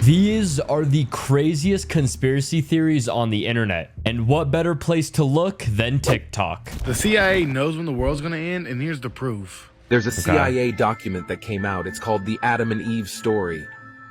These are the craziest conspiracy theories on the internet. And what better place to look than TikTok? The CIA knows when the world's gonna end, and here's the proof. There's a CIA document that came out. It's called the Adam and Eve story.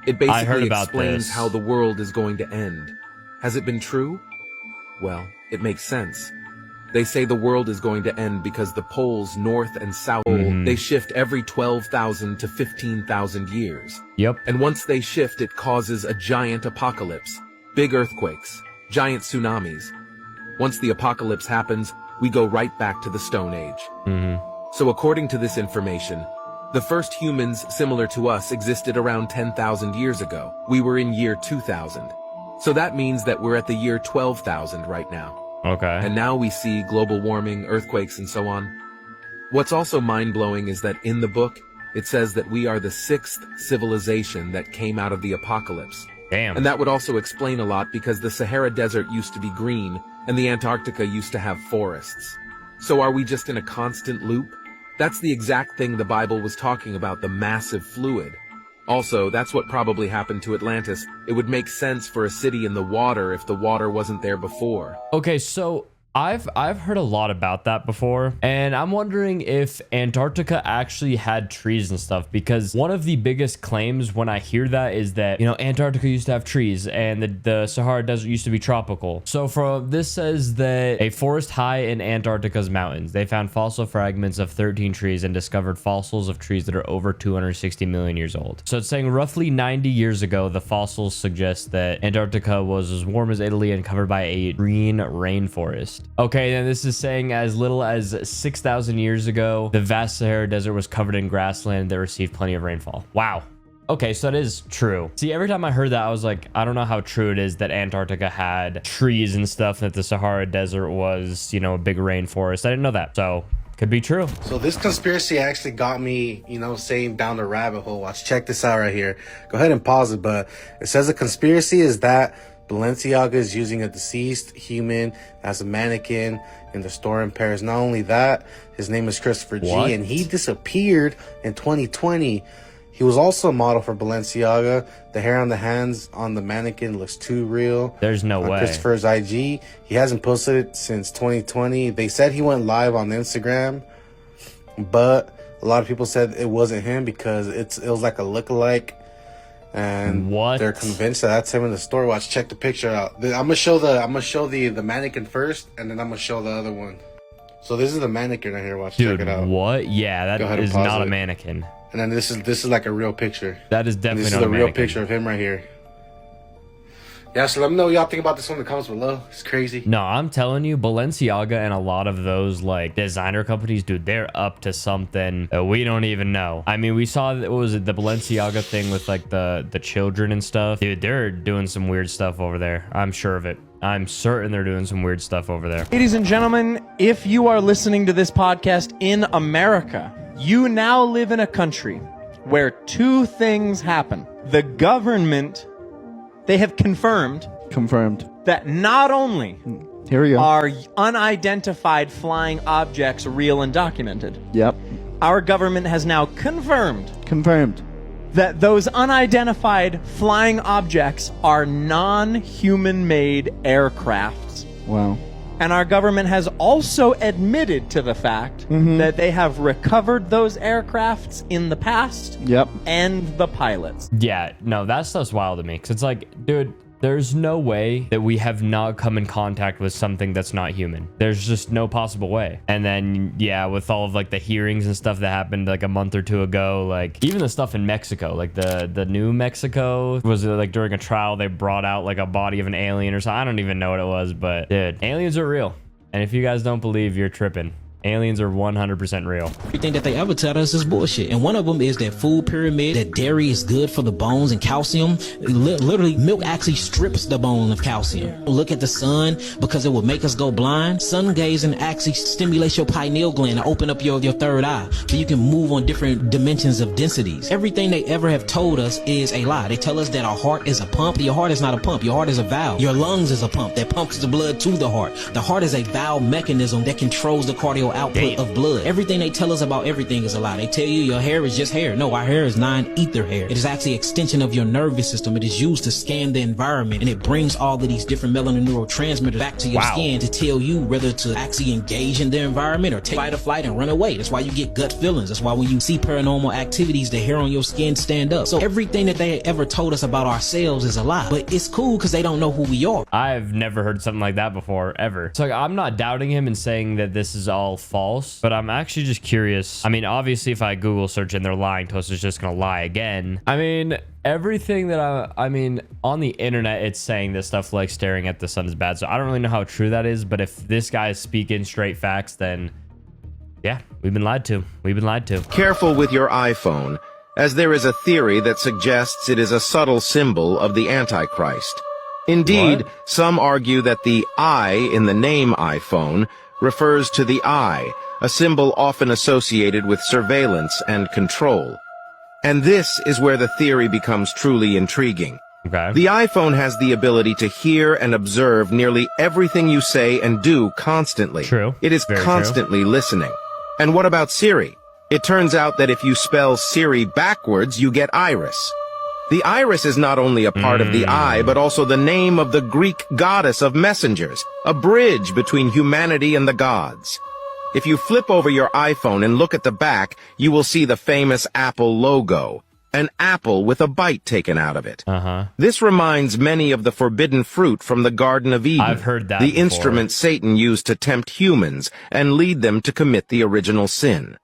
It basically explains how the world is going to end. Has it been true? Well, it makes sense. They say the world is going to end because the poles north and south, they shift every 12,000 to 15,000 years. Yep. And once they shift, it causes a giant apocalypse, big earthquakes, giant tsunamis. Once the apocalypse happens, we go right back to the Stone Age. So according to this information, the first humans similar to us existed around 10,000 years ago. We were in year 2000. So that means that we're at the year 12,000 right now. Okay. And now we see global warming, earthquakes, and so on. What's also mind-blowing is that in the book, it says that we are the 6th civilization that came out of the apocalypse. Damn. And that would also explain a lot because the Sahara Desert used to be green, and the Antarctica used to have forests. So are we just in a constant loop? That's the exact thing the Bible was talking about, the massive fluid. Also, that's what probably happened to Atlantis. It would make sense for a city in the water if the water wasn't there before. Okay, so I've heard a lot about that before, and I'm wondering if Antarctica actually had trees and stuff, because one of the biggest claims when I hear that is that, you know, Antarctica used to have trees and the Sahara Desert used to be tropical. So this says that a forest high in Antarctica's mountains, they found fossil fragments of 13 trees and discovered fossils of trees that are over 260 million years old. So it's saying roughly 90 years ago, the fossils suggest that Antarctica was as warm as Italy and covered by a green rainforest. Okay, then this is saying as little as 6,000 years ago, the vast Sahara Desert was covered in grassland that received plenty of rainfall. Wow. Okay, so that is true. See, every time I heard that, I was like, I don't know how true it is that Antarctica had trees and stuff, that the Sahara Desert was, you know, a big rainforest. I didn't know that, so could be true. So this conspiracy actually got me, you know, saying down the rabbit hole. Watch, check this out right here. Go ahead and pause it, but it says a conspiracy is that Balenciaga is using a deceased human as a mannequin in the store in Paris. Not only that, his name is Christopher G, and he disappeared in 2020. He was also a model for Balenciaga. The hair on the hands on the mannequin looks too real. There's no way. Christopher's IG, he hasn't posted it since 2020. They said he went live on Instagram, but a lot of people said it wasn't him because it was like a lookalike. And they're convinced that that's him in the store. Watch, check the picture out. I'm gonna show the mannequin first, and then I'm gonna show the other one. So this is the mannequin right here. Watch, dude, check it out. What? Yeah, that is not a mannequin. And then this is like a real picture. That is definitely not a mannequin. This is a real picture of him right here. Yeah, so let me know what y'all think about this one in the comments below. It's crazy. No, I'm telling you, Balenciaga and a lot of those like designer companies, dude, they're up to something that we don't even know. I mean, we saw, what was it, the Balenciaga thing with like the children and stuff. Dude, they're doing some weird stuff over there. I'm sure of it. I'm certain they're doing some weird stuff over there. Ladies and gentlemen, if you are listening to this podcast in America, you now live in a country where two things happen. The government, they have confirmed that not only here we go are unidentified flying objects real and documented. Yep. Our government has now confirmed that those unidentified flying objects are non-human made aircrafts. Wow. And our government has also admitted to the fact that they have recovered those aircrafts in the past. Yep. And the pilots. Yeah, no, that stuff's wild to me. Because it's like, dude, there's no way that we have not come in contact with something that's not human. There's just no possible way. And then, yeah, with all of like the hearings and stuff that happened like a month or two ago, like even the stuff in Mexico, like the New Mexico, was it like during a trial they brought out like a body of an alien or something? I don't even know what it was, but dude, aliens are real. And if you guys don't believe, you're tripping. Aliens are 100% real. Everything that they ever tell us is bullshit. And one of them is that food pyramid, that dairy is good for the bones and calcium. Literally, milk actually strips the bone of calcium. Look at the sun because it will make us go blind. Sun gazing actually stimulates your pineal gland to open up your third eye so you can move on different dimensions of densities. Everything they ever have told us is a lie. They tell us that our heart is a pump. Your heart is not a pump. Your heart is a valve. Your lungs is a pump that pumps the blood to the heart. The heart is a valve mechanism that controls the cardiac output of blood. Everything they tell us about everything is a lie. They tell you your hair is just hair. No, our hair is non-ether hair. It is actually an extension of your nervous system. It is used to scan the environment, and it brings all of these different melanin neurotransmitters back to your skin to tell you whether to actually engage in the environment or take fight or flight and run away. That's why you get gut feelings. That's why when you see paranormal activities, the hair on your skin stand up. So everything that they ever told us about ourselves is a lie. But it's cool because they don't know who we are. I've never heard something like that before, ever. So like, I'm not doubting him and saying that this is all false, but I'm actually just curious. I mean, obviously, if I Google search and they're lying to us, it's just gonna lie again. I mean, everything that I mean, on the internet, it's saying this stuff like staring at the sun is bad. So I don't really know how true that is, but if this guy is speaking straight facts, then yeah, we've been lied to. We've been lied to. Careful with your iPhone, as there is a theory that suggests it is a subtle symbol of the Antichrist. Indeed, some argue that the I in the name iPhone refers to the eye, a symbol often associated with surveillance and control. And this is where the theory becomes truly intriguing. Okay. The iPhone has the ability to hear and observe nearly everything you say and do constantly. True. It is constantly listening. And what about Siri? It turns out that if you spell Siri backwards, you get iris. The iris is not only a part of the eye, but also the name of the Greek goddess of messengers, a bridge between humanity and the gods. If you flip over your iPhone and look at the back, you will see the famous Apple logo, an apple with a bite taken out of it. This reminds many of the forbidden fruit from the Garden of Eden. I've heard that the before. instrument Satan used to tempt humans and lead them to commit the original sin.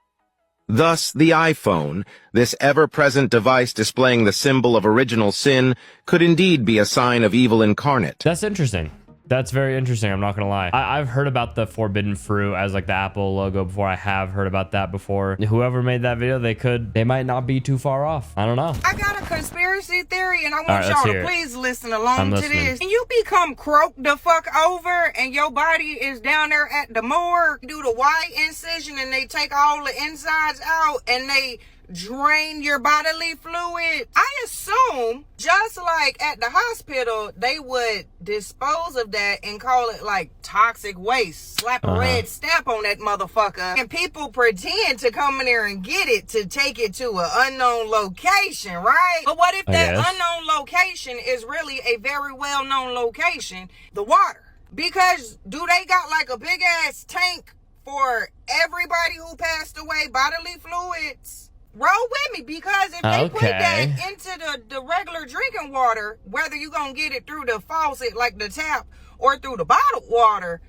Thus, the iPhone, this ever-present device displaying the symbol of original sin, could indeed be a sign of evil incarnate. That's interesting. That's very interesting. I'm not gonna lie. I've heard about the forbidden fruit as like the Apple logo before. I have heard about that before. Whoever made that video, they might not be too far off. I don't know. I got a conspiracy theory, and I want right, let's y'all hear to it. please listen along to listening. this. And you become croaked the fuck over, and your body is down there at the morgue, do the Y incision, and they take all the insides out, and they drain your bodily fluid. I assume, just like at the hospital, they would dispose of that and call it like toxic waste. Slap a red stamp on that motherfucker. And people pretend to come in there and get it to take it to an unknown location, right? But what if that unknown location is really a very well-known location? The water. Because do they got like a big ass tank for everybody who passed away bodily fluids? Roll with me, because if they put that into the regular drinking water, whether you're going to get it through the faucet, like the tap, or through the bottled water,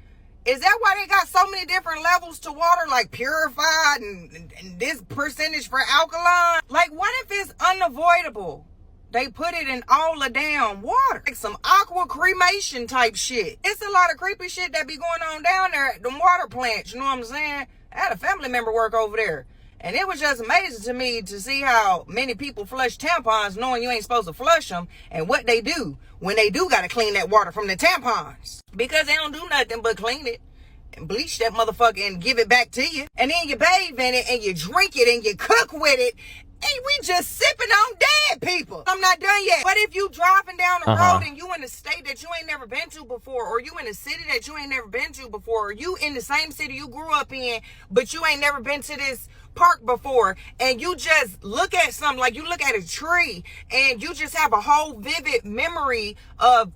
is that why they got so many different levels to water, like purified and this percentage for alkaline? Like, what if it's unavoidable? They put it in all the damn water. Like some aqua cremation type shit. It's a lot of creepy shit that be going on down there at the water plants, you know what I'm saying? I had a family member work over there. And it was just amazing to me to see how many people flush tampons knowing you ain't supposed to flush them, and what they do when they do got to clean that water from the tampons. Because they don't do nothing but clean it and bleach that motherfucker and give it back to you. And then you bathe in it and you drink it and you cook with it. And we just sipping on dead people. I'm not done yet. But if you driving down the road and you in a state that you ain't never been to before, or you in a city that you ain't never been to before, or you in the same city you grew up in, but you ain't never been to this park before, and you just look at something, like you look at a tree and you just have a whole vivid memory of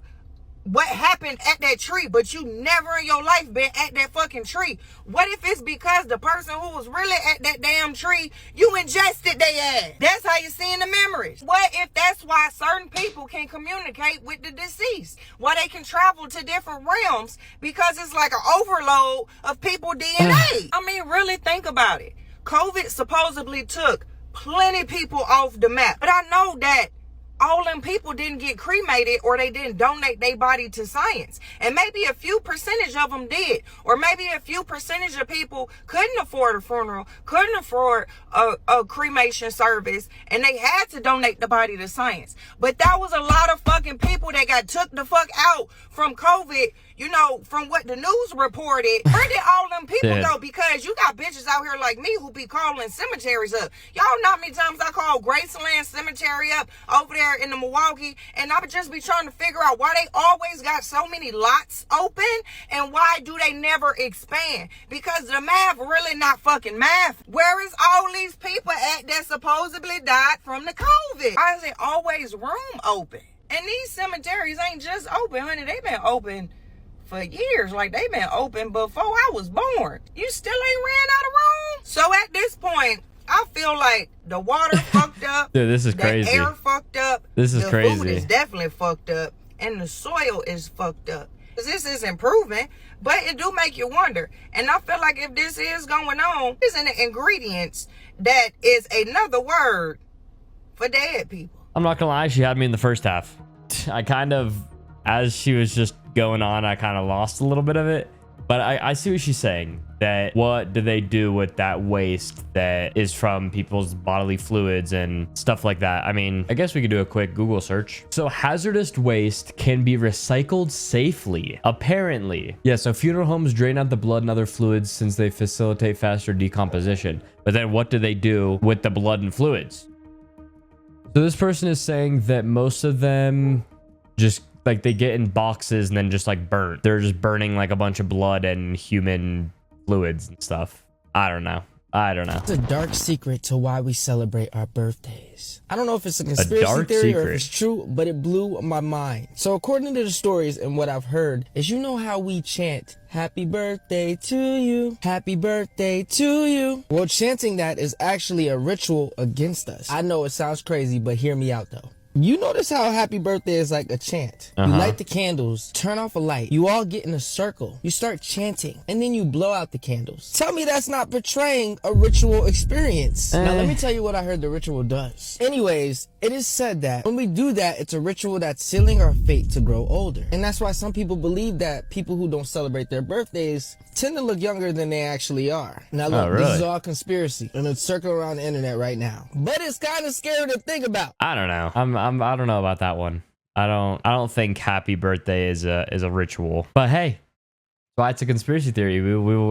what happened at that tree, but you never in your life been at that fucking tree. What if it's because the person who was really at that damn tree, you ingested their ass? That's how you're seeing the memories. What if that's why certain people can communicate with the deceased? Why they can travel to different realms? Because it's like an overload of people DNA. I mean, really think about it. COVID supposedly took plenty of people off the map. But I know that all them people didn't get cremated, or they didn't donate their body to science. And maybe a few percentage of them did. Or maybe a few percentage of people couldn't afford a funeral, couldn't afford a cremation service, and they had to donate the body to science. But that was a lot of fucking fucking people that got took the fuck out from COVID, you know, from what the news reported. Where did all them people go? Because you got bitches out here like me who be calling cemeteries up. Y'all know how many times I call Graceland Cemetery up over there in the Milwaukee, and I would just be trying to figure out why they always got so many lots open and why do they never expand? Because the math really not fucking math. Where is all these people at that supposedly died from the COVID? Why is it always room open? And these cemeteries ain't just open, honey. They been open for years. Like, they been open before I was born. You still ain't ran out of room? So at this point, I feel like the water fucked up. Dude, this is crazy. The air fucked up. This is crazy. The food is definitely fucked up. And the soil is fucked up. This is improving, but it do make you wonder. And I feel like if this is going on, it's in the ingredients that is another word for dead people. I'm not gonna lie, she had me in the first half. I kind of, as she was just going on, I kind of lost a little bit of it. But I see what she's saying, that what do they do with that waste that is from people's bodily fluids and stuff like that? I mean, I guess we could do a quick Google search. So hazardous waste can be recycled safely, apparently. Yeah, so funeral homes drain out the blood and other fluids since they facilitate faster decomposition. But then what do they do with the blood and fluids? So this person is saying that most of them just like they get in boxes and then just like burnt. They're just burning like a bunch of blood and human fluids and stuff. I don't know. It's a dark secret to why we celebrate our birthdays. I don't know if it's a conspiracy theory or if it's true, but it blew my mind. So according to the stories and what I've heard is, you know how we chant, happy birthday to you, happy birthday to you. Well, chanting that is actually a ritual against us. I know it sounds crazy, but hear me out though. You notice how happy birthday is like a chant. You light the candles, turn off a light, you all get in a circle, you start chanting, and then you blow out the candles. Tell me that's not portraying a ritual experience. Now let me tell you what I heard the ritual does. Anyways, it is said that when we do that, it's a ritual that's sealing our fate to grow older. And that's why some people believe that people who don't celebrate their birthdays tend to look younger than they actually are. Now look, this is all conspiracy, and it's circling around the internet right now. But it's kind of scary to think about. I don't know. I don't know about that one. I don't think happy birthday is a ritual. But hey, why it's a conspiracy theory.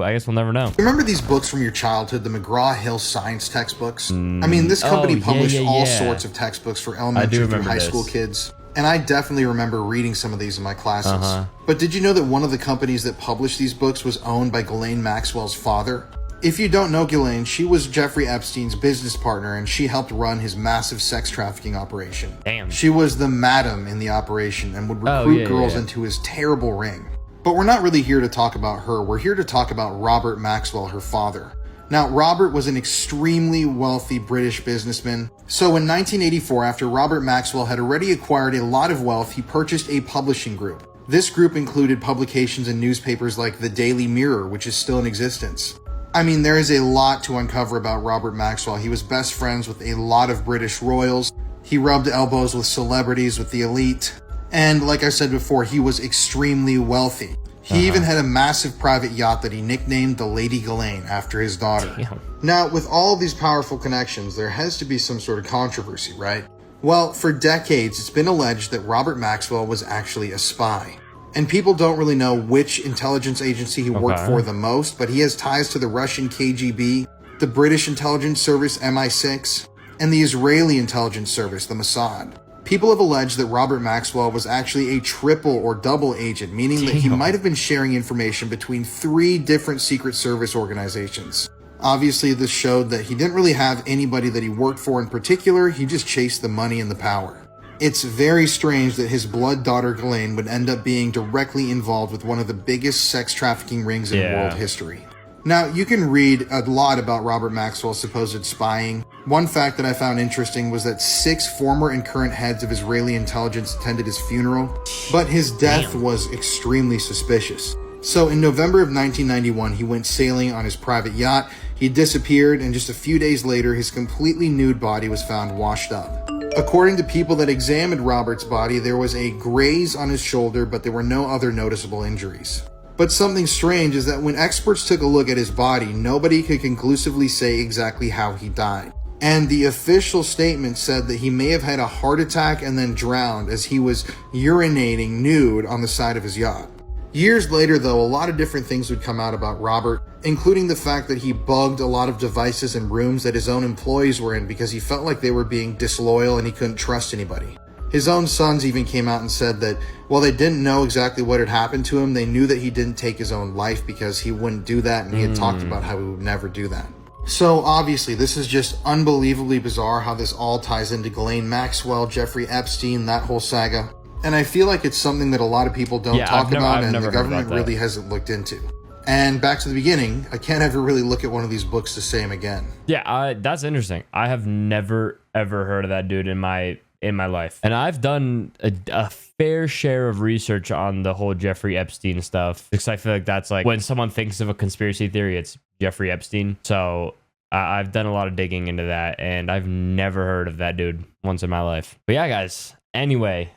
I guess we'll never know. Remember these books from your childhood, the McGraw-Hill science textbooks? I mean, this company published all sorts of textbooks for elementary through high school kids. And I definitely remember reading some of these in my classes. But did you know that one of the companies that published these books was owned by Ghislaine Maxwell's father? If you don't know Ghislaine, she was Jeffrey Epstein's business partner, and she helped run his massive sex trafficking operation. Damn. She was the madam in the operation and would recruit girls into his terrible ring. But we're not really here to talk about her. We're here to talk about Robert Maxwell, her father. Now, Robert was an extremely wealthy British businessman. So in 1984, after Robert Maxwell had already acquired a lot of wealth, he purchased a publishing group. This group included publications and newspapers like the Daily Mirror, which is still in existence. I mean, there is a lot to uncover about Robert Maxwell. He was best friends with a lot of British royals. He rubbed elbows with celebrities, with the elite. And like I said before, he was extremely wealthy. He even had a massive private yacht that he nicknamed the Lady Ghislaine after his daughter. Damn. Now, with all of these powerful connections, there has to be some sort of controversy, right? Well, for decades, it's been alleged that Robert Maxwell was actually a spy. And people don't really know which intelligence agency he worked for the most, but he has ties to the Russian KGB, the British intelligence service MI6, and the Israeli intelligence service, the Mossad. People have alleged that Robert Maxwell was actually a triple or double agent, meaning that he might have been sharing information between 3 different Secret Service organizations. Obviously, this showed that he didn't really have anybody that he worked for in particular, he just chased the money and the power. It's very strange that his blood daughter Ghislaine would end up being directly involved with one of the biggest sex trafficking rings in world history. Now, you can read a lot about Robert Maxwell's supposed spying. One fact that I found interesting was that 6 former and current heads of Israeli intelligence attended his funeral, but his death was extremely suspicious. So in November of 1991, he went sailing on his private yacht, he disappeared, and just a few days later, his completely nude body was found washed up. According to people that examined Robert's body, there was a graze on his shoulder, but there were no other noticeable injuries. But something strange is that when experts took a look at his body, nobody could conclusively say exactly how he died. And the official statement said that he may have had a heart attack and then drowned as he was urinating nude on the side of his yacht. Years later, though, a lot of different things would come out about Robert, including the fact that he bugged a lot of devices and rooms that his own employees were in because he felt like they were being disloyal and he couldn't trust anybody. His own sons even came out and said that while they didn't know exactly what had happened to him, they knew that he didn't take his own life because he wouldn't do that, and he had talked about how he would never do that. So obviously, this is just unbelievably bizarre how this all ties into Ghislaine Maxwell, Jeffrey Epstein, that whole saga. And I feel like it's something that a lot of people don't talk about and the government really hasn't looked into. And back to the beginning, I can't ever really look at one of these books the same again. Yeah, that's interesting. I have never, ever heard of that dude in my life. And I've done a fair share of research on the whole Jeffrey Epstein stuff, because I feel like that's like when someone thinks of a conspiracy theory, it's Jeffrey Epstein. So I've done a lot of digging into that, and I've never heard of that dude once in my life. But yeah, guys, anyway,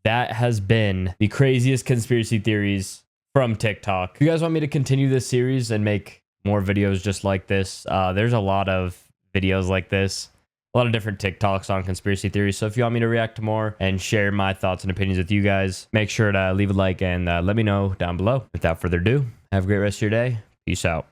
that has been the craziest conspiracy theories from TikTok. If you guys want me to continue this series and make more videos just like this, there's a lot of videos like this, a lot of different TikToks on conspiracy theories. So if you want me to react to more and share my thoughts and opinions with you guys, make sure to leave a like and let me know down below. Without further ado, have a great rest of your day. Peace out.